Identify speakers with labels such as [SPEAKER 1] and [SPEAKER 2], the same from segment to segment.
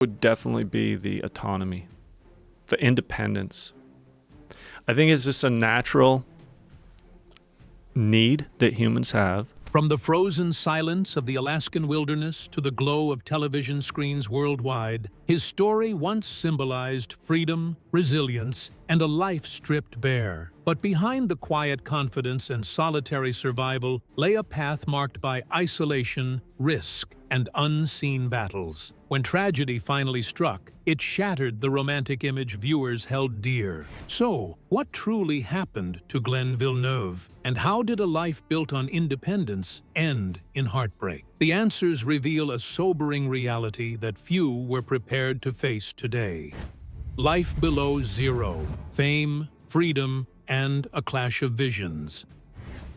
[SPEAKER 1] would definitely be the autonomy, the independence. I think it's just a natural need that humans have.
[SPEAKER 2] From the frozen silence of the Alaskan wilderness to the glow of television screens worldwide, his story once symbolized freedom, resilience, and a life stripped bare. But behind the quiet confidence and solitary survival lay a path marked by isolation, risk, and unseen battles. When tragedy finally struck, it shattered the romantic image viewers held dear. So, what truly happened to Glenn Villeneuve? And how did a life built on independence end in heartbreak? The answers reveal a sobering reality that few were prepared to face today. Life below zero, fame, freedom, and a clash of visions.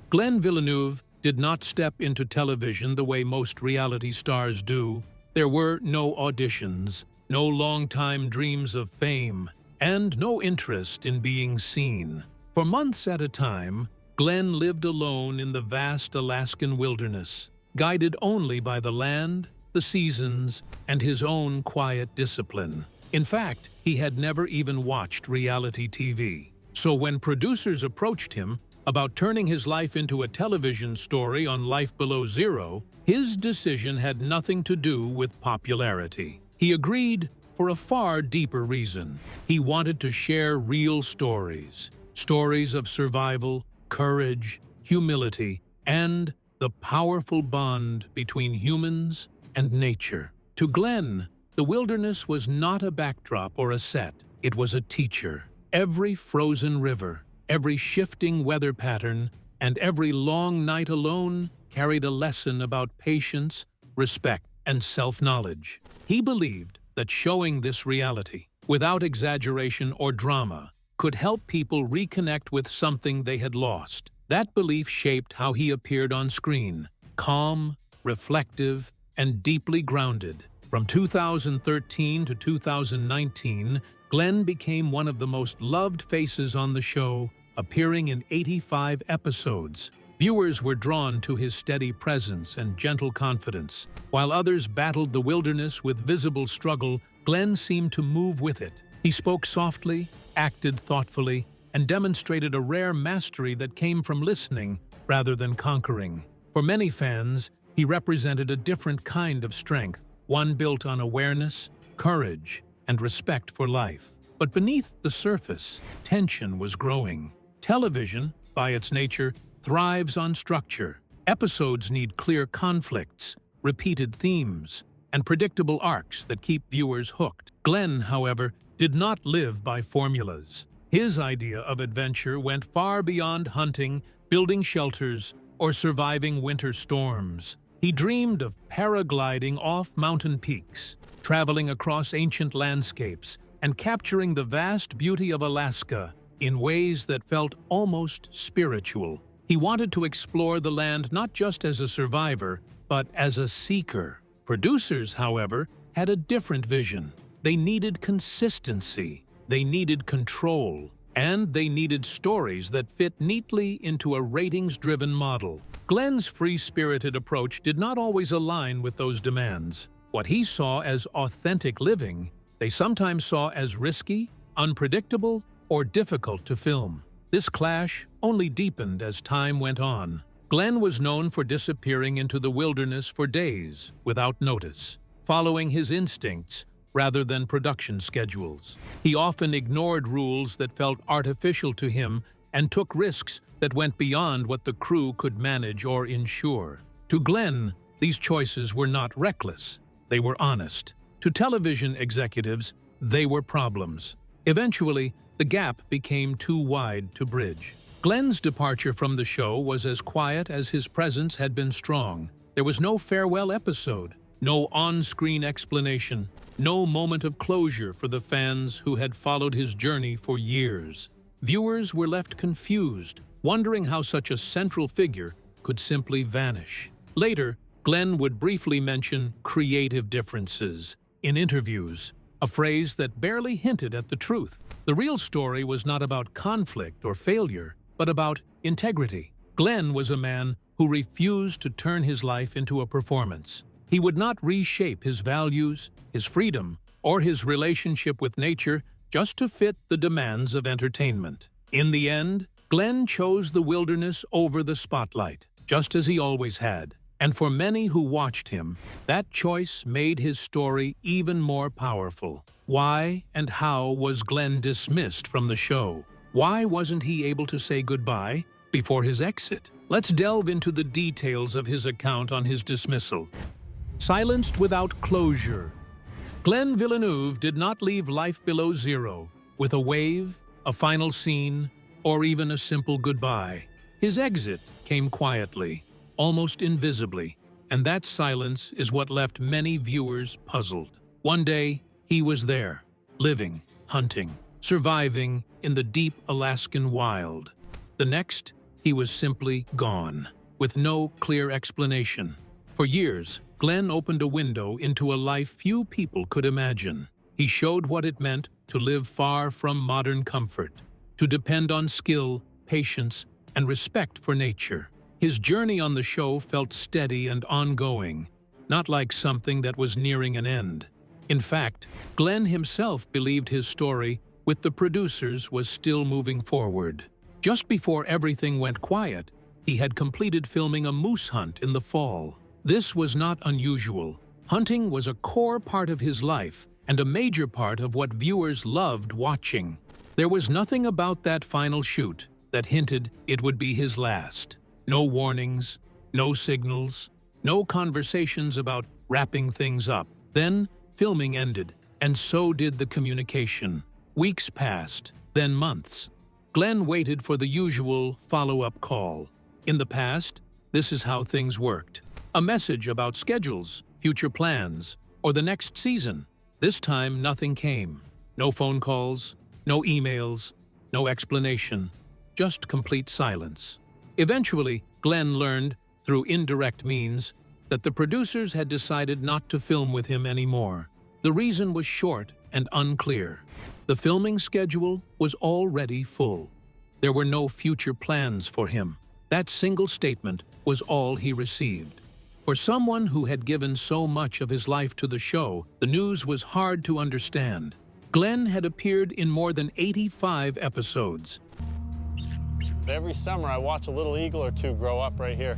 [SPEAKER 2] Glenn Villeneuve did not step into television the way most reality stars do. There were no auditions, no long-time dreams of fame, and no interest in being seen. For months at a time, Glenn lived alone in the vast Alaskan wilderness, guided only by the land, the seasons, and his own quiet discipline. In fact, he had never even watched reality TV. So when producers approached him about turning his life into a television story on Life Below Zero, his decision had nothing to do with popularity. He agreed for a far deeper reason. He wanted to share real stories, stories of survival, courage, humility, and the powerful bond between humans and nature. To Glenn, the wilderness was not a backdrop or a set. It was a teacher. Every frozen river, every shifting weather pattern, and every long night alone carried a lesson about patience, respect, and self-knowledge. He believed that showing this reality, without exaggeration or drama, could help people reconnect with something they had lost. That belief shaped how he appeared on screen, calm, reflective, and deeply grounded. From 2013 to 2019, Glenn became one of the most loved faces on the show, appearing in 85 episodes. Viewers were drawn to his steady presence and gentle confidence. While others battled the wilderness with visible struggle, Glenn seemed to move with it. He spoke softly, acted thoughtfully, and demonstrated a rare mastery that came from listening rather than conquering. For many fans, he represented a different kind of strength, one built on awareness, courage, and respect for life. But beneath the surface, tension was growing. Television, by its nature, thrives on structure. Episodes need clear conflicts, repeated themes, and predictable arcs that keep viewers hooked. Glenn, however, did not live by formulas. His idea of adventure went far beyond hunting, building shelters, or surviving winter storms. He dreamed of paragliding off mountain peaks, traveling across ancient landscapes, and capturing the vast beauty of Alaska in ways that felt almost spiritual. He wanted to explore the land not just as a survivor, but as a seeker. Producers, however, had a different vision. They needed consistency, they needed control, and they needed stories that fit neatly into a ratings-driven model. Glenn's free-spirited approach did not always align with those demands. What he saw as authentic living, they sometimes saw as risky, unpredictable, or difficult to film. This clash only deepened as time went on. Glenn was known for disappearing into the wilderness for days without notice, following his instincts rather than production schedules. He often ignored rules that felt artificial to him and took risks that went beyond what the crew could manage or ensure. To Glenn, these choices were not reckless. They were honest. To television executives, they were problems. Eventually, the gap became too wide to bridge. Glenn's departure from the show was as quiet as his presence had been strong. There was no farewell episode, no on-screen explanation, no moment of closure for the fans who had followed his journey for years. Viewers were left confused, wondering how such a central figure could simply vanish. Later, Glenn would briefly mention creative differences in interviews, a phrase that barely hinted at the truth. The real story was not about conflict or failure, but about integrity. Glenn was a man who refused to turn his life into a performance. He would not reshape his values, his freedom, or his relationship with nature just to fit the demands of entertainment. In the end, Glenn chose the wilderness over the spotlight, just as he always had. And for many who watched him, that choice made his story even more powerful. Why and how was Glenn dismissed from the show? Why wasn't he able to say goodbye before his exit? Let's delve into the details of his account on his dismissal. Silenced without closure. Glenn Villeneuve did not leave life below zero with a wave, a final scene, or even a simple goodbye. His exit came quietly, almost invisibly, and that silence is what left many viewers puzzled. One day, he was there, living, hunting, surviving in the deep Alaskan wild. The next, he was simply gone, with no clear explanation. For years, Glenn opened a window into a life few people could imagine. He showed what it meant to live far from modern comfort, to depend on skill, patience, and respect for nature. His journey on the show felt steady and ongoing, not like something that was nearing an end. In fact, Glenn himself believed his story with the producers was still moving forward. Just before everything went quiet, he had completed filming a moose hunt in the fall. This was not unusual. Hunting was a core part of his life and a major part of what viewers loved watching. There was nothing about that final shoot that hinted it would be his last. No warnings, no signals, no conversations about wrapping things up. Then, filming ended, and so did the communication. Weeks passed, then months. Glenn waited for the usual follow-up call. In the past, this is how things worked. A message about schedules, future plans, or the next season. This time, nothing came. No phone calls, no emails, no explanation, just complete silence. Eventually, Glenn learned, through indirect means, that the producers had decided not to film with him anymore. The reason was short and unclear. The filming schedule was already full. There were no future plans for him. That single statement was all he received. For someone who had given so much of his life to the show, the news was hard to understand. Glenn had appeared in more than 85 episodes.
[SPEAKER 3] Every summer, I watch a little eagle or two grow up right here.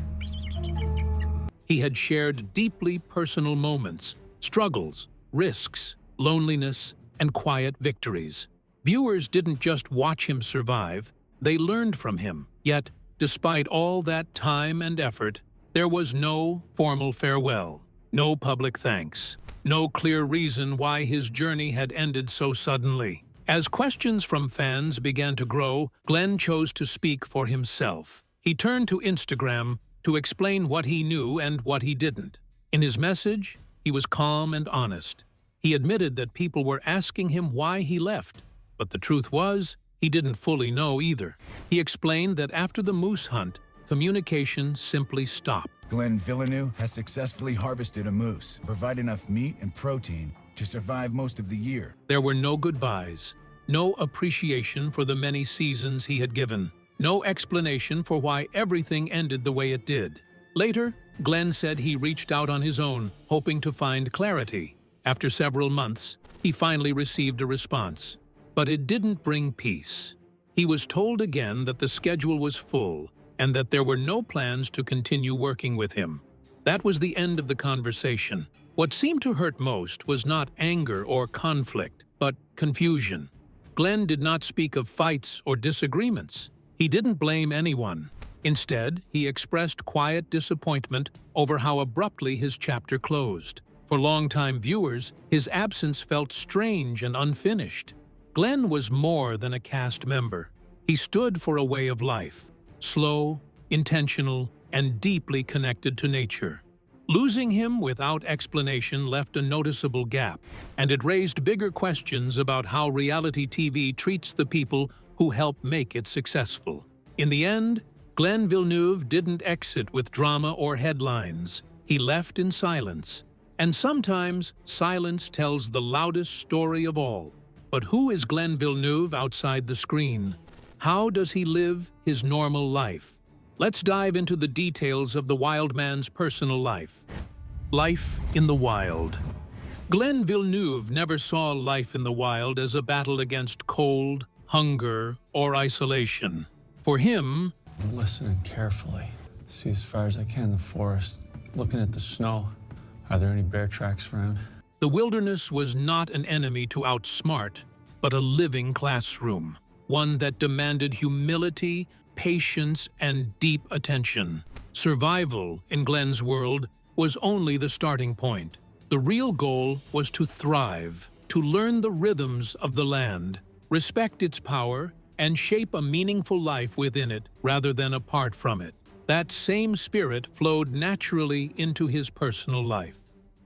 [SPEAKER 2] He had shared deeply personal moments, struggles, risks, loneliness, and quiet victories. Viewers didn't just watch him survive, they learned from him. Yet, despite all that time and effort, there was no formal farewell, no public thanks, no clear reason why his journey had ended so suddenly. As questions from fans began to grow, Glenn chose to speak for himself. He turned to Instagram to explain what he knew and what he didn't. In his message, he was calm and honest. He admitted that people were asking him why he left, but the truth was, he didn't fully know either. He explained that after the moose hunt, communication simply stopped.
[SPEAKER 4] Glenn Villeneuve has successfully harvested a moose, provide enough meat and protein to survive most of the year.
[SPEAKER 2] There were no goodbyes, no appreciation for the many seasons he had given, no explanation for why everything ended the way it did. Later, Glenn said he reached out on his own, hoping to find clarity. After several months, he finally received a response. But it didn't bring peace. He was told again that the schedule was full and that there were no plans to continue working with him. That was the end of the conversation. What seemed to hurt most was not anger or conflict, but confusion. Glenn did not speak of fights or disagreements. He didn't blame anyone. Instead, he expressed quiet disappointment over how abruptly his chapter closed. For longtime viewers, his absence felt strange and unfinished. Glenn was more than a cast member. He stood for a way of life, slow, intentional, and deeply connected to nature. Losing him without explanation left a noticeable gap, and it raised bigger questions about how reality TV treats the people who help make it successful. In the end, Glenn Villeneuve didn't exit with drama or headlines. He left in silence. And sometimes, silence tells the loudest story of all. But who is Glenn Villeneuve outside the screen? How does he live his normal life? Let's dive into the details of the wild man's personal life. Life in the wild. Glenn Villeneuve never saw life in the wild as a battle against cold, hunger, or isolation. For him,
[SPEAKER 5] I'm listening carefully. See as far as I can in the forest, looking at the snow. Are there any bear tracks around?
[SPEAKER 2] the wilderness was not an enemy to outsmart, but a living classroom, one that demanded humility, patience, and deep attention. Survival, in Glenn's world, was only the starting point. The real goal was to thrive, to learn the rhythms of the land, respect its power, and shape a meaningful life within it rather than apart from it. That same spirit flowed naturally into his personal life.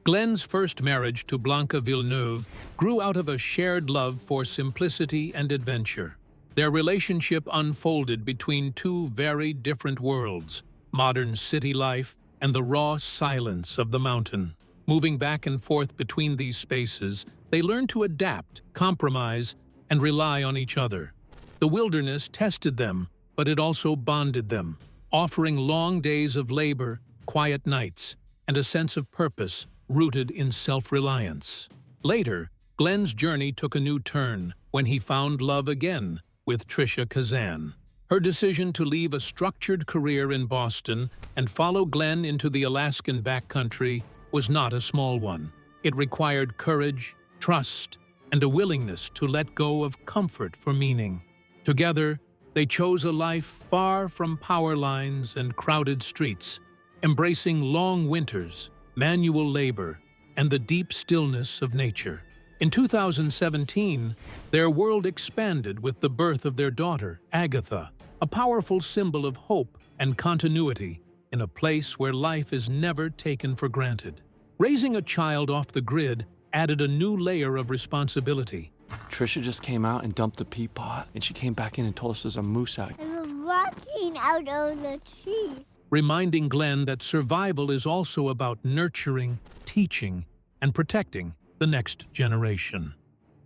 [SPEAKER 2] Glenn's first marriage to Blanca Villeneuve grew out of a shared love for simplicity and adventure. Their relationship unfolded between two very different worlds, modern city life and the raw silence of the mountain. Moving back and forth between these spaces, they learned to adapt, compromise, and rely on each other. The wilderness tested them, but it also bonded them, offering long days of labor, quiet nights, and a sense of purpose rooted in self-reliance. Later, Glenn's journey took a new turn when he found love again with Trisha Kazan. Her decision to leave a structured career in Boston and follow Glenn into the Alaskan backcountry was not a small one. It required courage, trust, and a willingness to let go of comfort for meaning. Together, they chose a life far from power lines and crowded streets, embracing long winters, manual labor, and the deep stillness of nature. In 2017, their world expanded with the birth of their daughter, Agatha, a powerful symbol of hope and continuity in a place where life is never taken for granted. Raising a child off the grid added a new layer of responsibility.
[SPEAKER 6] Trisha just came out and dumped the pea pot, and she came back in and told us there's a moose out.
[SPEAKER 7] I'm watching out of the tree.
[SPEAKER 2] Reminding Glenn that survival is also about nurturing, teaching, and protecting the next generation.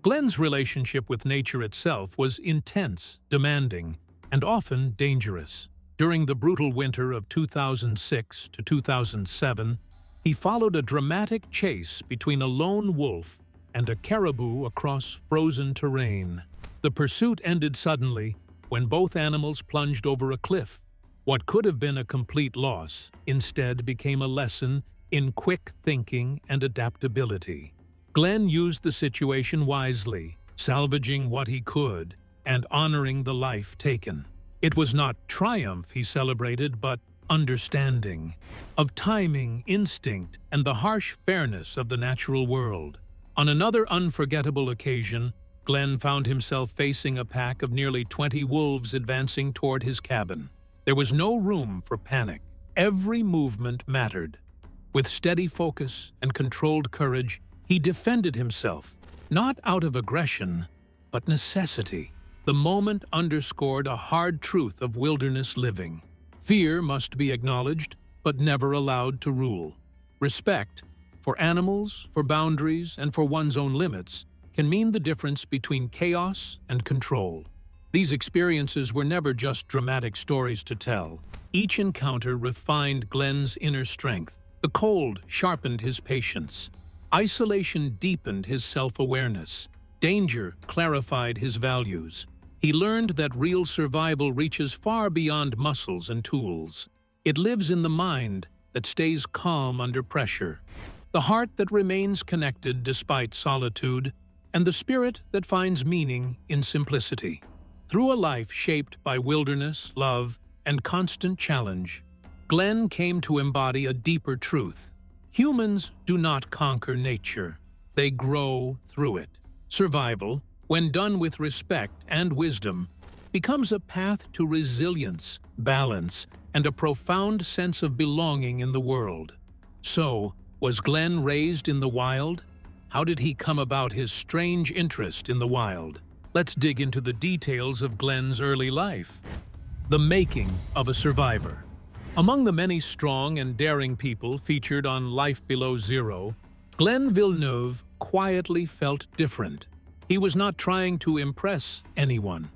[SPEAKER 2] Glenn's relationship with nature itself was intense, demanding, and often dangerous. During the brutal winter of 2006 to 2007, he followed a dramatic chase between a lone wolf and a caribou across frozen terrain. The pursuit ended suddenly when both animals plunged over a cliff. What could have been a complete loss instead became a lesson in quick thinking and adaptability. Glenn used the situation wisely, salvaging what he could and honoring the life taken. It was not triumph he celebrated, but understanding of timing, instinct, and the harsh fairness of the natural world. On another unforgettable occasion, Glenn found himself facing a pack of nearly 20 wolves advancing toward his cabin. There was no room for panic. Every movement mattered. With steady focus and controlled courage, he defended himself, not out of aggression, but necessity. The moment underscored a hard truth of wilderness living. Fear must be acknowledged, but never allowed to rule. Respect for animals, for boundaries, and for one's own limits can mean the difference between chaos and control. These experiences were never just dramatic stories to tell. Each encounter refined Glenn's inner strength. The cold sharpened his patience. Isolation deepened his self-awareness. Danger clarified his values. He learned that real survival reaches far beyond muscles and tools. It lives in the mind that stays calm under pressure, the heart that remains connected despite solitude, and the spirit that finds meaning in simplicity. Through a life shaped by wilderness, love, and constant challenge, Glenn came to embody a deeper truth. Humans do not conquer nature. They grow through it. Survival, when done with respect and wisdom, becomes a path to resilience, balance, and a profound sense of belonging in the world. So, was Glenn raised in the wild? How did he come about his strange interest in the wild? Let's dig into the details of Glenn's early life. The making of a survivor. Among the many strong and daring people featured on Life Below Zero, Glenn Villeneuve quietly felt different. He was not trying to impress anyone.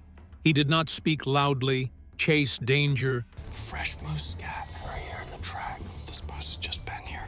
[SPEAKER 2] He did not speak loudly, chase danger,
[SPEAKER 5] Fresh moose scat right here in the track. This bus has just been here.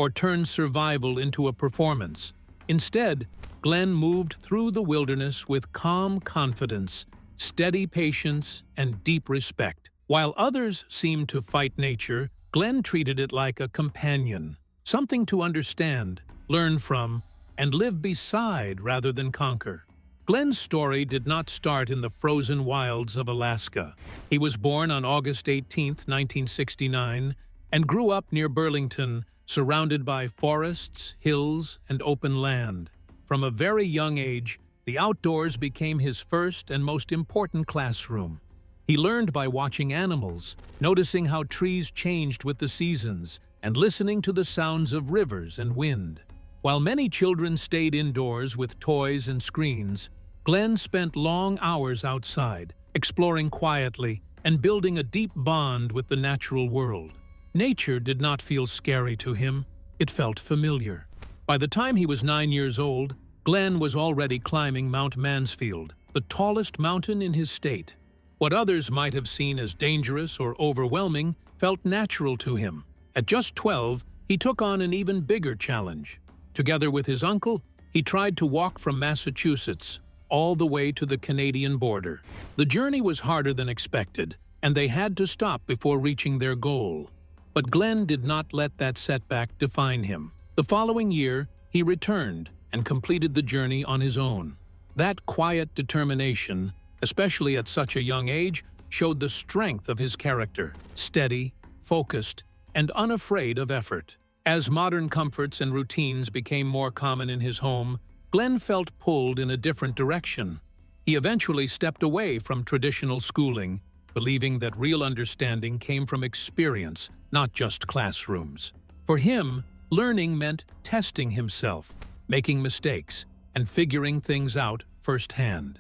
[SPEAKER 2] or turn survival into a performance. Instead, Glenn moved through the wilderness with calm confidence, steady patience, and deep respect. While others seemed to fight nature, Glenn treated it like a companion, something to understand, learn from, and live beside rather than conquer. Glenn's story did not start in the frozen wilds of Alaska. He was born on August 18, 1969, and grew up near Burlington, surrounded by forests, hills, and open land. From a very young age, the outdoors became his first and most important classroom. He learned by watching animals, noticing how trees changed with the seasons, and listening to the sounds of rivers and wind. While many children stayed indoors with toys and screens, Glenn spent long hours outside, exploring quietly and building a deep bond with the natural world. Nature did not feel scary to him, it felt familiar. By the time he was 9 years old, Glenn was already climbing Mount Mansfield, the tallest mountain in his state. What others might have seen as dangerous or overwhelming felt natural to him. At just 12, he took on an even bigger challenge. Together with his uncle, he tried to walk from Massachusetts all the way to the Canadian border. The journey was harder than expected, and they had to stop before reaching their goal. But Glenn did not let that setback define him. The following year, he returned and completed the journey on his own. That quiet determination, especially at such a young age, showed the strength of his character, steady, focused, and unafraid of effort. As modern comforts and routines became more common in his home, Glenn felt pulled in a different direction. He eventually stepped away from traditional schooling, believing that real understanding came from experience, not just classrooms. For him, learning meant testing himself, making mistakes, and figuring things out firsthand.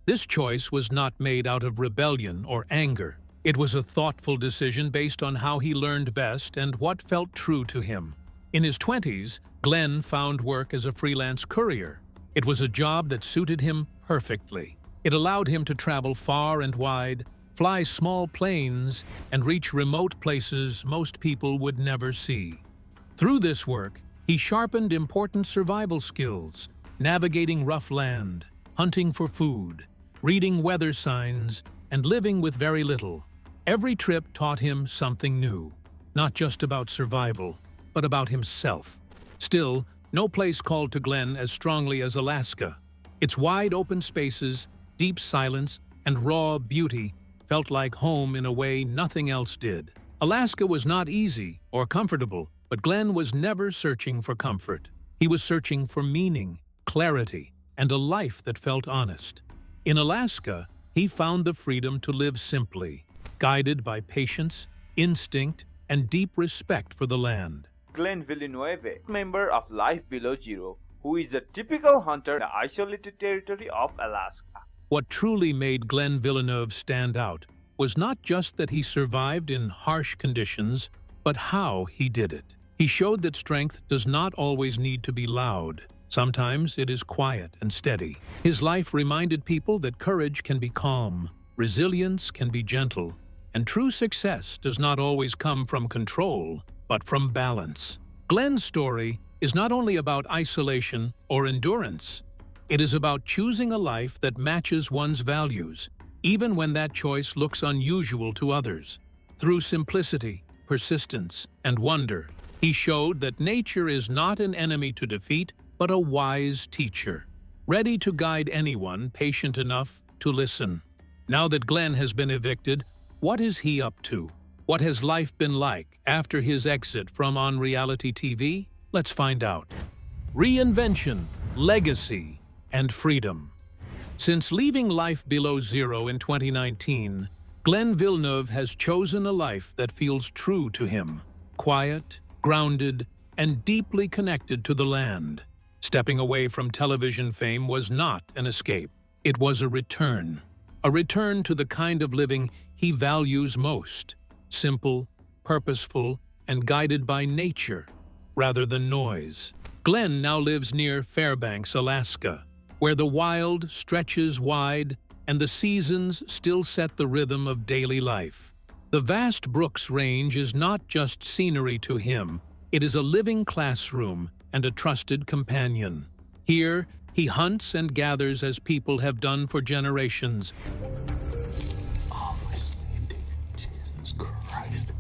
[SPEAKER 2] This choice was not made out of rebellion or anger. It was a thoughtful decision based on how he learned best and what felt true to him. In his 20s, Glenn found work as a freelance courier. It was a job that suited him perfectly. It allowed him to travel far and wide, fly small planes, and reach remote places most people would never see. Through this work, he sharpened important survival skills, navigating rough land, hunting for food, reading weather signs, and living with very little. Every trip taught him something new, not just about survival, but about himself. Still, no place called to Glenn as strongly as Alaska. Its wide open spaces, deep silence, and raw beauty felt like home in a way nothing else did. Alaska was not easy or comfortable, but Glenn was never searching for comfort. He was searching for meaning, clarity, and a life that felt honest. In Alaska, he found the freedom to live simply, guided by patience, instinct, and deep respect for the land.
[SPEAKER 8] Glenn Villeneuve, member of Life Below Zero, who is a typical hunter in the isolated territory of Alaska.
[SPEAKER 2] What truly made Glenn Villeneuve stand out was not just that he survived in harsh conditions, but how he did it. He showed that strength does not always need to be loud. Sometimes it is quiet and steady. His life reminded people that courage can be calm, resilience can be gentle, and true success does not always come from control, but from balance. Glenn's story is not only about isolation or endurance. It is about choosing a life that matches one's values, even when that choice looks unusual to others. Through simplicity, persistence, and wonder, he showed that nature is not an enemy to defeat, but a wise teacher, ready to guide anyone patient enough to listen. Now that Glenn has been evicted, what is he up to? What has life been like after his exit from on reality TV? Let's find out. Reinvention, legacy, and freedom. Since leaving Life Below Zero in 2019, Glenn Villeneuve has chosen a life that feels true to him, quiet, grounded, and deeply connected to the land. Stepping away from television fame was not an escape. It was a return to the kind of living he values most, simple, purposeful, and guided by nature, rather than noise. Glenn now lives near Fairbanks, Alaska, where the wild stretches wide and the seasons still set the rhythm of daily life. The vast Brooks Range is not just scenery to him, It is a living classroom and a trusted companion. Here, he hunts and gathers as people have done for generations.
[SPEAKER 5] Oh, my safety. Jesus Christ.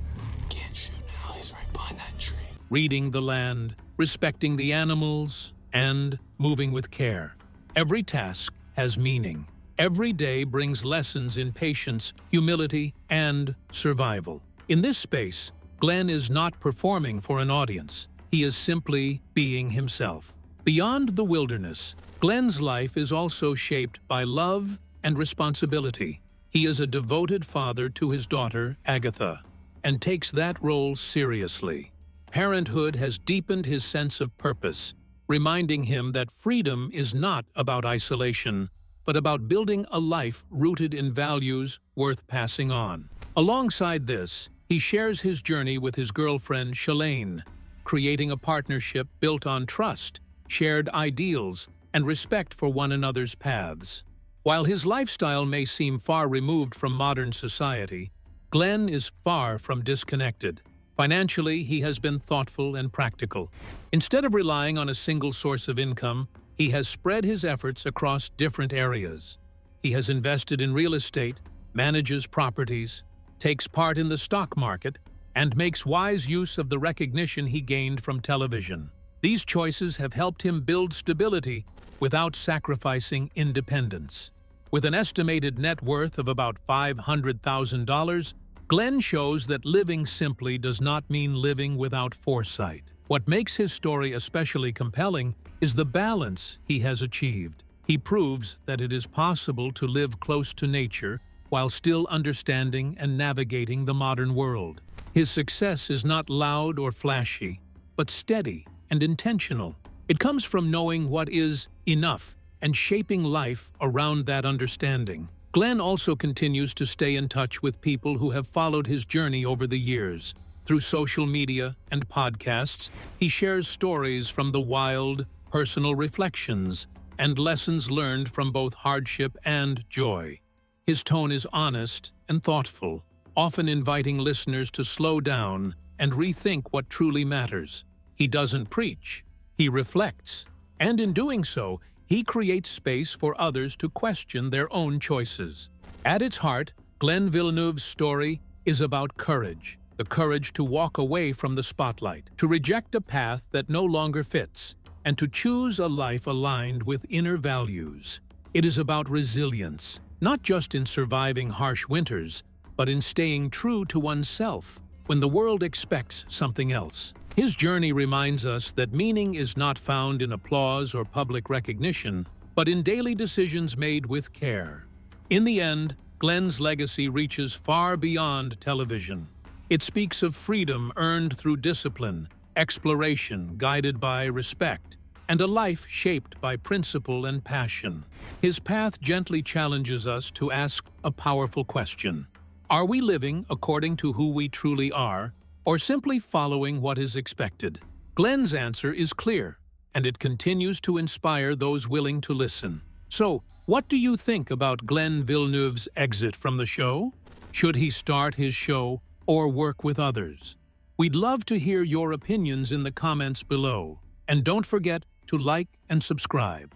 [SPEAKER 5] Can't shoot now. He's right behind that tree.
[SPEAKER 2] Reading the land, respecting the animals, and moving with care. Every task has meaning. Every day brings lessons in patience, humility, and survival. In this space, Glenn is not performing for an audience. He is simply being himself. Beyond the wilderness, Glenn's life is also shaped by love and responsibility. He is a devoted father to his daughter, Agatha, and takes that role seriously. Parenthood has deepened his sense of purpose, reminding him that freedom is not about isolation, but about building a life rooted in values worth passing on. Alongside this, he shares his journey with his girlfriend, Shalane, creating a partnership built on trust, shared ideals, and respect for one another's paths. While his lifestyle may seem far removed from modern society, Glenn is far from disconnected. Financially, he has been thoughtful and practical. Instead of relying on a single source of income, he has spread his efforts across different areas. He has invested in real estate, manages properties, takes part in the stock market, and makes wise use of the recognition he gained from television. These choices have helped him build stability without sacrificing independence. With an estimated net worth of about $500,000, Glenn shows that living simply does not mean living without foresight. What makes his story especially compelling is the balance he has achieved. He proves that it is possible to live close to nature while still understanding and navigating the modern world. His success is not loud or flashy, but steady and intentional. It comes from knowing what is enough and shaping life around that understanding. Glenn also continues to stay in touch with people who have followed his journey over the years. Through social media and podcasts, he shares stories from the wild, personal reflections, and lessons learned from both hardship and joy. His tone is honest and thoughtful, often inviting listeners to slow down and rethink what truly matters. He doesn't preach, he reflects, and in doing so, he creates space for others to question their own choices. At its heart, Glenn Villeneuve's story is about courage, the courage to walk away from the spotlight, to reject a path that no longer fits, and to choose a life aligned with inner values. It is about resilience, not just in surviving harsh winters, but in staying true to oneself when the world expects something else. His journey reminds us that meaning is not found in applause or public recognition, but in daily decisions made with care. In the end, Glenn's legacy reaches far beyond television. It speaks of freedom earned through discipline, exploration guided by respect, and a life shaped by principle and passion. His path gently challenges us to ask a powerful question. Are we living according to who we truly are, or simply following what is expected? Glenn's answer is clear, and it continues to inspire those willing to listen. So, what do you think about Glenn Villeneuve's exit from the show? Should he start his show or work with others? We'd love to hear your opinions in the comments below. And don't forget to like and subscribe.